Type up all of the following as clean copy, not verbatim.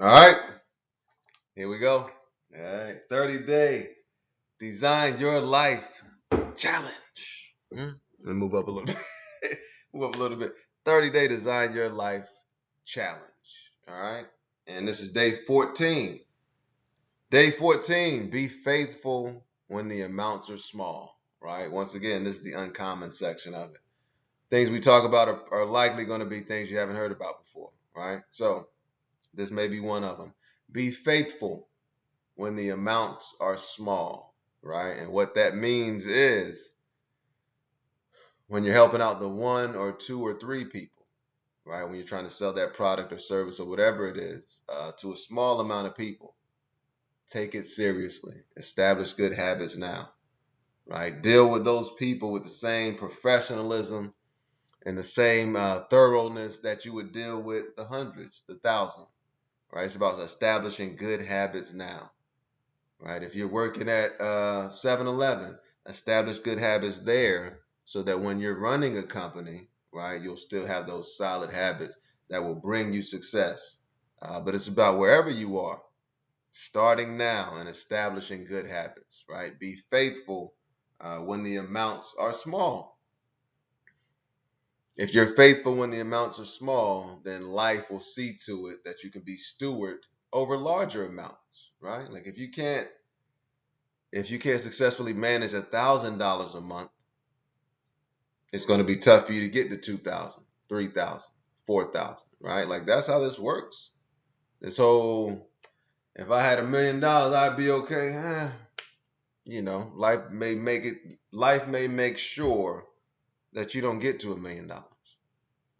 All right, here we go. All right, 30-day design your life challenge. Let me move up a little bit. Move up a little bit. 30-day design your life challenge. All right, and this is day 14. Day 14, be faithful when the amounts are small. Right. Once again, this is the uncommon section of it. Things we talk about are likely going to be things you haven't heard about before. Right. So this may be one of them. Be faithful when the amounts are small, right? And what that means is when you're helping out the one or two or three people, right? When you're trying to sell that product or service or whatever it is to a small amount of people, take it seriously. Establish good habits now, right? Deal with those people with the same professionalism and the same thoroughness that you would deal with the hundreds, the thousand, right? It's about establishing good habits now. Right? If you're working at 7-Eleven, establish good habits there so that when you're running a company, right, you'll still have those solid habits that will bring you success. But it's about wherever you are, starting now and establishing good habits, right? Be faithful when the amounts are small. If you're faithful when the amounts are small, then life will see to it that you can be steward over larger amounts, right? Like if you can't successfully manage $1,000 a month, it's going to be tough for you to get to 2,000, 3,000, 4,000, right? Like that's how this works. This whole, if I had $1 million, I'd be okay. Life may make sure that you don't get to $1 million,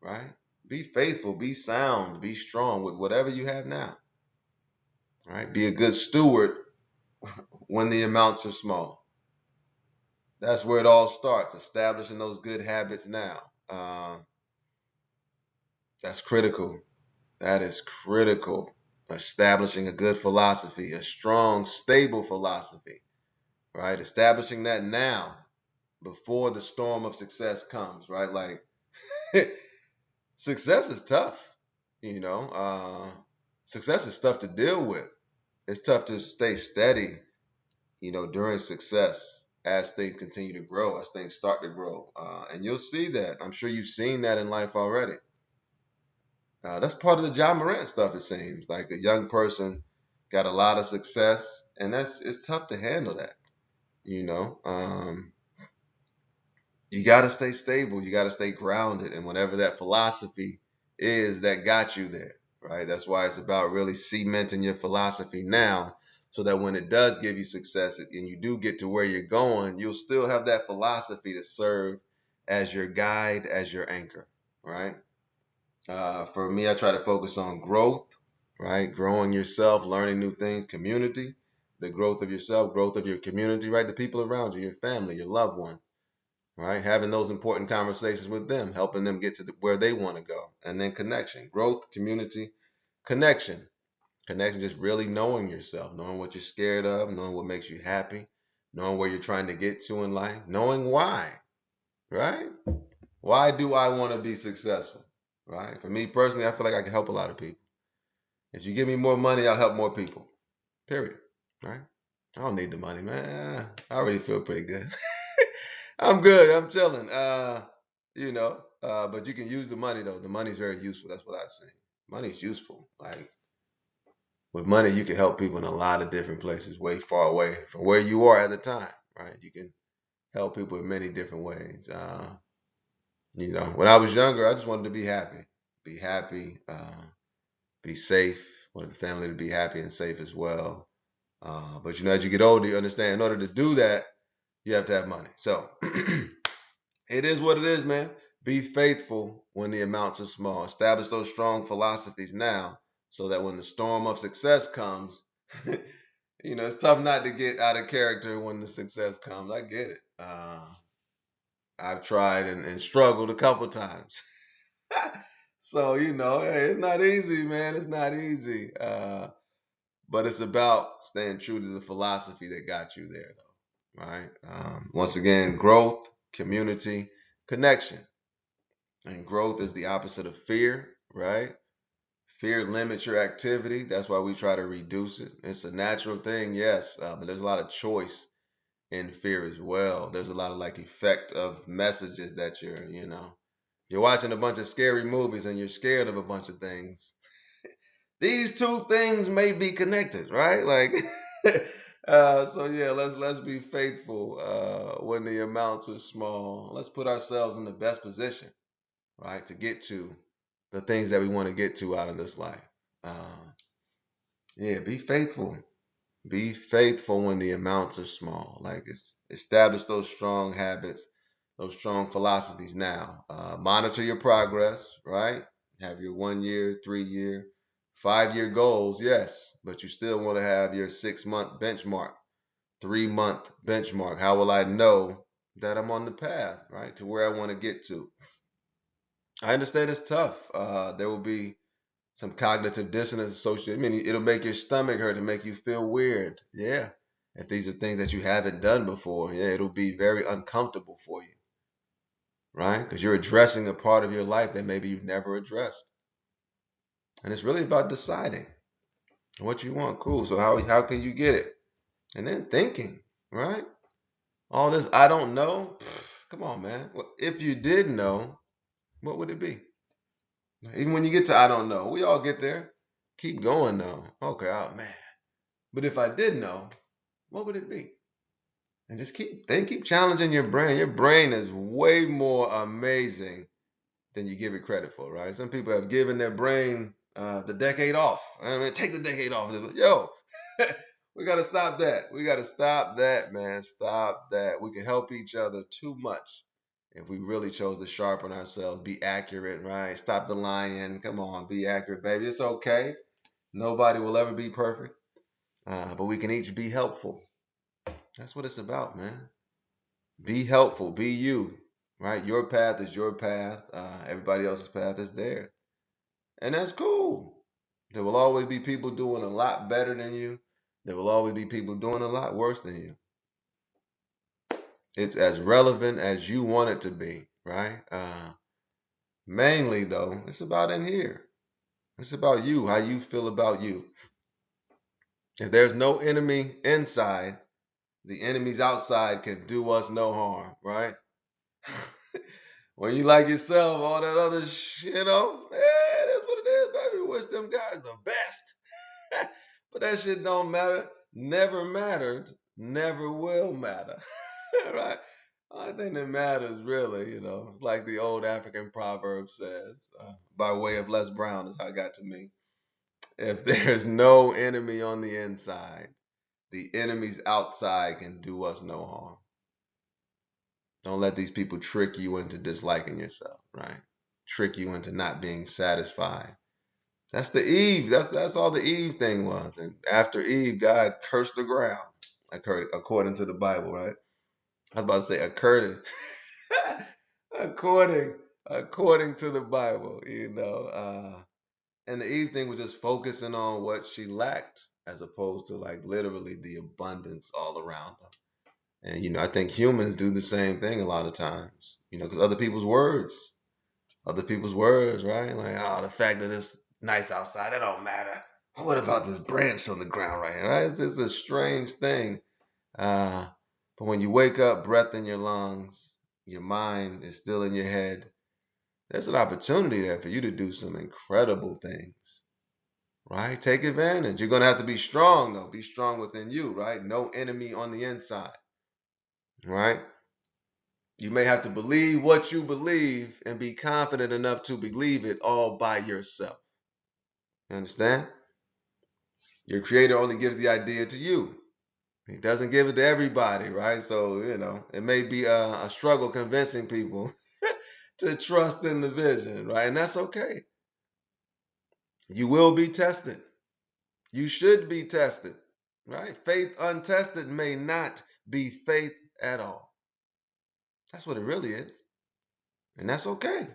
right? Be faithful, be sound, be strong with whatever you have now, right? Be a good steward when the amounts are small. That's where it all starts, establishing those good habits now. That's critical. That is critical. Establishing a good philosophy, a strong, stable philosophy, right? Establishing that now before the storm of success comes, right? Like success is tough, you know. Success is tough to deal with. It's tough to stay steady, during success as things continue to grow, as things start to grow. And you'll see that. I'm sure you've seen that in life already. That's part of the John Morant stuff. It seems like a young person got a lot of success, and it's tough to handle that. You know, you got to stay stable. You got to stay grounded, and whatever that philosophy is that got you there, right? That's why it's about really cementing your philosophy now, so that when it does give you success and you do get to where you're going, you'll still have that philosophy to serve as your guide, as your anchor, right? For me, I try to focus on growth, right? Growing yourself, learning new things, community, the growth of yourself, growth of your community, right? The people around you, your family, your loved one, right? Having those important conversations with them, helping them get to where they want to go. And then connection, growth, community, connection. Connection, just really knowing yourself, knowing what you're scared of, knowing what makes you happy, knowing where you're trying to get to in life, knowing why, right? Why do I want to be successful? Right? For me personally, I feel like I can help a lot of people. If you give me more money, I'll help more people. Period. Right? I don't need the money, man. I already feel pretty good. I'm good. I'm chilling. But you can use the money though. The money's very useful. That's what I've seen. Money's useful. Like with money, you can help people in a lot of different places, way far away from where you are at the time. Right? You can help people in many different ways. When I was younger, I just wanted to be happy, be safe. Wanted the family to be happy and safe as well. But as you get older, you understand in order to do that, you have to have money. So it is what it is, man. Be faithful when the amounts are small. Establish those strong philosophies now so that when the storm of success comes, it's tough not to get out of character when the success comes. I get it. I've tried and struggled a couple times. So, hey, it's not easy, man. It's not easy. But it's about staying true to the philosophy that got you there, though, right? Once again, growth, community, connection. And growth is the opposite of fear, right? Fear limits your activity. That's why we try to reduce it. It's a natural thing, yes, but there's a lot of choice in fear as well. There's a lot of like effect of messages that you're watching a bunch of scary movies and you're scared of a bunch of things. These two things may be connected, right? Like, so yeah, let's be faithful when the amounts are small. Let's put ourselves in the best position, right, to get to the things that we want to get to out of this life. Yeah, be faithful. Be faithful when the amounts are small. Like establish those strong habits, those strong philosophies now. Monitor your progress, right? Have your 1 year, 3 year, 5 year goals, yes, but you still want to have your 6 month benchmark, 3 month benchmark. How will I know that I'm on the path, right, to where I want to get to? I understand it's tough. There will be some cognitive dissonance associated. I mean, it'll make your stomach hurt and make you feel weird. Yeah. If these are things that you haven't done before, yeah, it'll be very uncomfortable for you, right? Because you're addressing a part of your life that maybe you've never addressed. And it's really about deciding what you want. Cool. So how can you get it? And then thinking, right? All this I don't know. Come on, man. Well, if you did know, what would it be? Even when you get to I don't know, we all get there. Keep going though. Okay, oh man. But if I did know, what would it be? And just keep challenging your brain. Your brain is way more amazing than you give it credit for, right? Some people have given their brain the decade off. I mean, take the decade off. Yo, we got to stop that. We got to stop that, man. Stop that. We can help each other too much if we really chose to sharpen ourselves, be accurate, right? Stop the lying. Come on, be accurate, baby. It's okay. Nobody will ever be perfect, but we can each be helpful. That's what it's about, man. Be helpful. Be you, right? Your path is your path. Everybody else's path is theirs. And that's cool. There will always be people doing a lot better than you. There will always be people doing a lot worse than you. It's as relevant as you want it to be, right? Mainly, though, it's about in here. It's about you, how you feel about you. If there's no enemy inside, the enemies outside can do us no harm, right? When you like yourself, all that other shit, that's what it is, baby. Wish them guys the best. But that shit don't matter. Never mattered. Never will matter. Right? Only thing that matters really, like the old African proverb says, by way of Les Brown is how it got to me. If there's no enemy on the inside, the enemies outside can do us no harm. Don't let these people trick you into disliking yourself, right? Trick you into not being satisfied. That's the Eve. That's all the Eve thing was. And after Eve, God cursed the ground, according to the Bible, right? I was about to say according, according, according to the Bible. And the Eve thing was just focusing on what she lacked, as opposed to like literally the abundance all around her. And I think humans do the same thing a lot of times. Because other people's words, right? Like, oh, the fact that it's nice outside, that don't matter. What about this branch on the ground right here? Right? It's just a strange thing. Uh, but when you wake up, breath in your lungs, your mind is still in your head, there's an opportunity there for you to do some incredible things, right? Take advantage. You're going to have to be strong, though. Be strong within you, right? No enemy on the inside, right? You may have to believe what you believe and be confident enough to believe it all by yourself. You understand? Your creator only gives the idea to you. He doesn't give it to everybody, right? So, it may be a struggle convincing people to trust in the vision, right? And that's okay. You will be tested. You should be tested, right? Faith untested may not be faith at all. That's what it really is. And that's okay.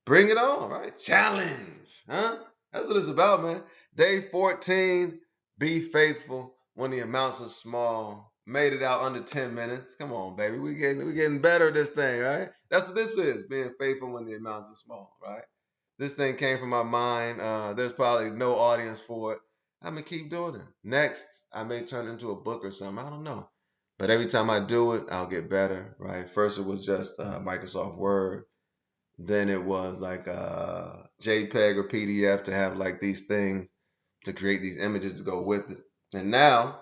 Bring it on, right? Challenge, huh? That's what it's about, man. Day 14, be faithful when the amounts are small. Made it out under 10 minutes. Come on, baby. We getting better at this thing, right? That's what this is, being faithful when the amounts are small, right? This thing came from my mind. There's probably no audience for it. I'm gonna keep doing it. Next, I may turn it into a book or something. I don't know. But every time I do it, I'll get better, right? First, it was just Microsoft Word. Then it was like JPEG or PDF to have like these things to create these images to go with it. And now,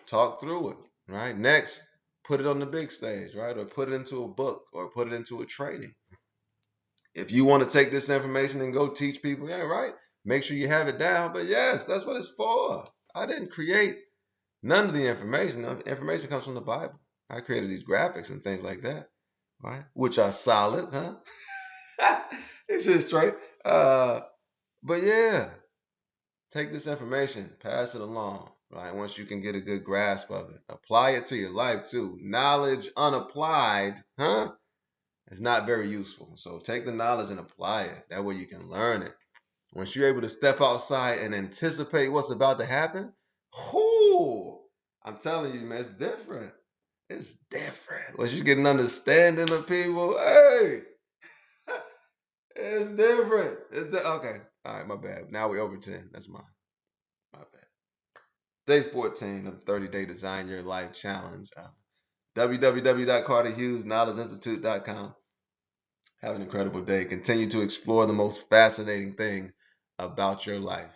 talk through it, right? Next, put it on the big stage, right? Or put it into a book or put it into a training. If you want to take this information and go teach people, yeah, right? Make sure you have it down. But yes, that's what it's for. I didn't create none of the information. The information comes from the Bible. I created these graphics and things like that, right? Which are solid, huh? It's just straight. But yeah, take this information, pass it along, right? Once you can get a good grasp of it, apply it to your life too. Knowledge unapplied, huh? It's not very useful. So take the knowledge and apply it. That way you can learn it. Once you're able to step outside and anticipate what's about to happen, whoo, I'm telling you, man, it's different. It's different. Once you get an understanding of people, hey, it's different. Okay. All right, my bad. Now we're over 10. That's my bad. Day 14 of the 30-day Design Your Life Challenge. www.carterhughes.knowledgeinstitute.com. Have an incredible day. Continue to explore the most fascinating thing about your life.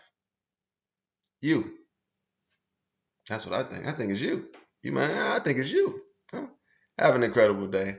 You. That's what I think. I think it's you. You man, I think it's you. Huh? Have an incredible day.